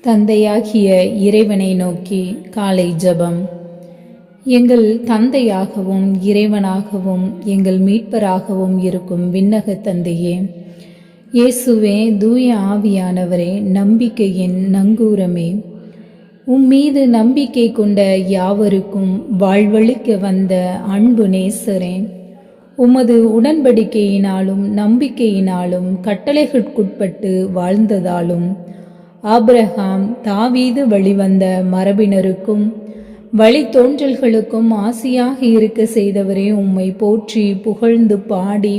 தந்தையாகிய இறைவனை நோக்கி காலை ஜெபம். எங்கள் தந்தையாகவும் இறைவனாகவும் எங்கள் மீட்பராகவும் இருக்கும் விண்ணக தந்தையே, இயேசுவே, தூய ஆவியானவரே, நம்பிக்கையின் நங்கூரமே, உம்மீது நம்பிக்கை கொண்ட யாவருக்கும் வாழ்வளிக்க வந்த அன்பு நேசரே, உமது உடன்படிக்கையினாலும் நம்பிக்கையினாலும் கட்டளைகளுக்குட்பட்டு வாழ்ந்ததாலும் ஆபிரகாம் தாவீது வழிவந்த மரபினருக்கும் வழித்தோன்றல்களுக்கும் ஆசியாக இருக்க செய்தவரே, உம்மை போற்றி புகழ்ந்து பாடி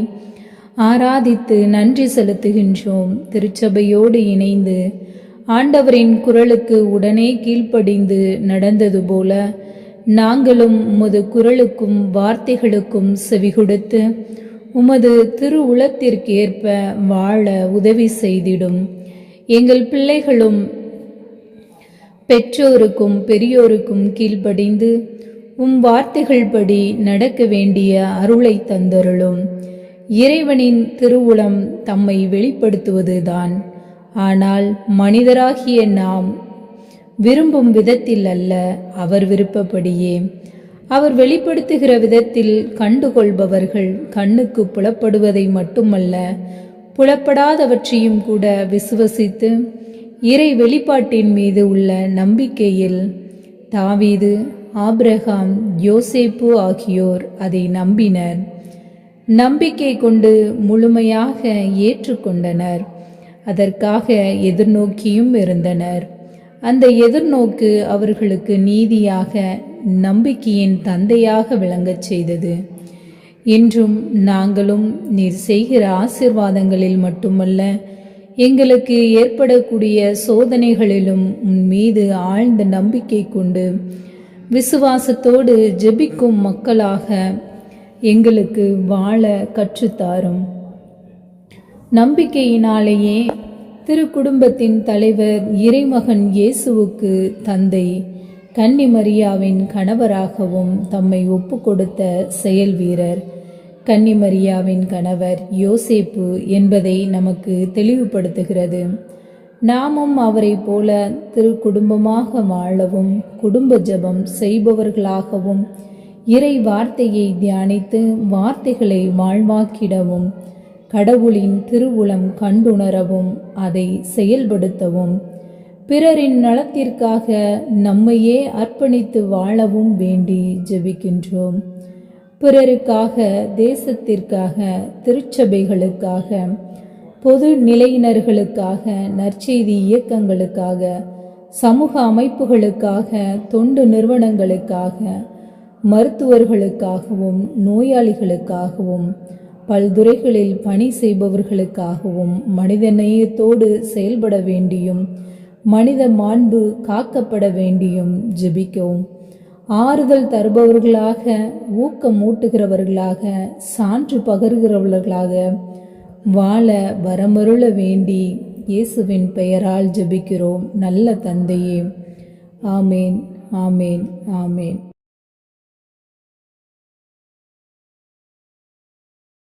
ஆராதித்து நன்றி செலுத்துகின்றோம். திருச்சபையோடு இணைந்து ஆண்டவரின் குரலுக்கு உடனே கீழ்ப்படிந்து நடந்தது போல நாங்களும் உமது குரலுக்கும் வார்த்தைகளுக்கும் செவிகொடுத்து உமது திரு உளத்திற்கேற்ப வாழ உதவி செய்திடும். எங்கள் பிள்ளைகளும் பெற்றோருக்கும் பெரியோருக்கும் கீழ்ப்படிந்து வார்த்தைகள் படி நடக்க வேண்டிய அருளை தந்தருளும். இறைவனின் திருவுளம் தம்மை வெளிப்படுத்துவதுதான். ஆனால் மனிதராகிய நாம் விரும்பும் விதத்தில் அல்ல, அவர் விருப்பப்படியே. அவர் வெளிப்படுத்துகிற விதத்தில் கண்டுகொள்பவர்கள் கண்ணுக்கு புலப்படுவதை மட்டுமல்ல, புலப்படாதவற்றையும் கூட விசுவசித்து இறை வெளிப்பாட்டின் மீது உள்ள நம்பிக்கையில் தாவீது, ஆபிரகாம், யோசேப்பு ஆகியோர் அதை நம்பினர். நம்பிக்கை கொண்டு முழுமையாக ஏற்றுக்கொண்டனர். அதற்காக எதிர்நோக்கியும் இருந்தனர். அந்த எதிர்நோக்கு அவர்களுக்கு நீதியாக, நம்பிக்கையின் தந்தையாக விளங்கச் செய்தது. இன்றும் நாங்களும் நீர் செய்கிற ஆசீர்வாதங்களில் மட்டுமல்ல, எங்களுக்கு ஏற்படக்கூடிய சோதனைகளிலும் உன் மீது ஆழ்ந்த நம்பிக்கை கொண்டு விசுவாசத்தோடு ஜெபிக்கும் மக்களாக எங்களுக்கு வாழ கற்றுத்தாரும். நம்பிக்கையினாலேயே திருக்குடும்பத்தின் தலைவர் இறைமகன் இயேசுவுக்கு தந்தை கன்னி மரியாவின் கணவராகவும் தம்மை ஒப்பு கொடுத்த செயல் வீரர் கன்னி மரியாவின் கணவர் யோசேப்பு என்பதை நமக்கு தெளிவுபடுத்துகிறது. நாமும் அவரை போல திருக்குடும்பமாக வாழவும், குடும்ப ஜெபம் செய்பவர்களாகவும், இறை வார்த்தையை தியானித்து வார்த்தைகளை வாழ்வாக்கிடவும், கடவுளின் திருவுளம் கண்டுணரவும், அதை செயல்படுத்தவும், பிறரின் நலத்திற்காக நம்மையே அர்ப்பணித்து வாழவும் வேண்டி ஜெபிக்கின்றோம். பிறருக்காக, தேசத்திற்காக, திருச்சபைகளுக்காக, பொது நிலையினர்களுக்காக, நற்செய்தி இயக்கங்களுக்காக, சமூக அமைப்புகளுக்காக, தொண்டு நிறுவனங்களுக்காக, மருத்துவர்களுக்காகவும், நோயாளிகளுக்காகவும், பல்துறைகளில் பணி செய்பவர்களுக்காகவும் மனித நேயத்தோடு செயல்பட வேண்டியும், மனித மாண்பு காக்கப்பட வேண்டியும் ஜெபிக்கவும். ஆறுதல் தருபவர்களாக, ஊக்கமூட்டுகிறவர்களாக, சான்று பகர்கிறவர்களாக வாழ வரமருள வேண்டி இயேசுவின் பெயரால் ஜெபிக்கிறோம் நல்ல தந்தையே. ஆமேன், ஆமேன், ஆமேன்.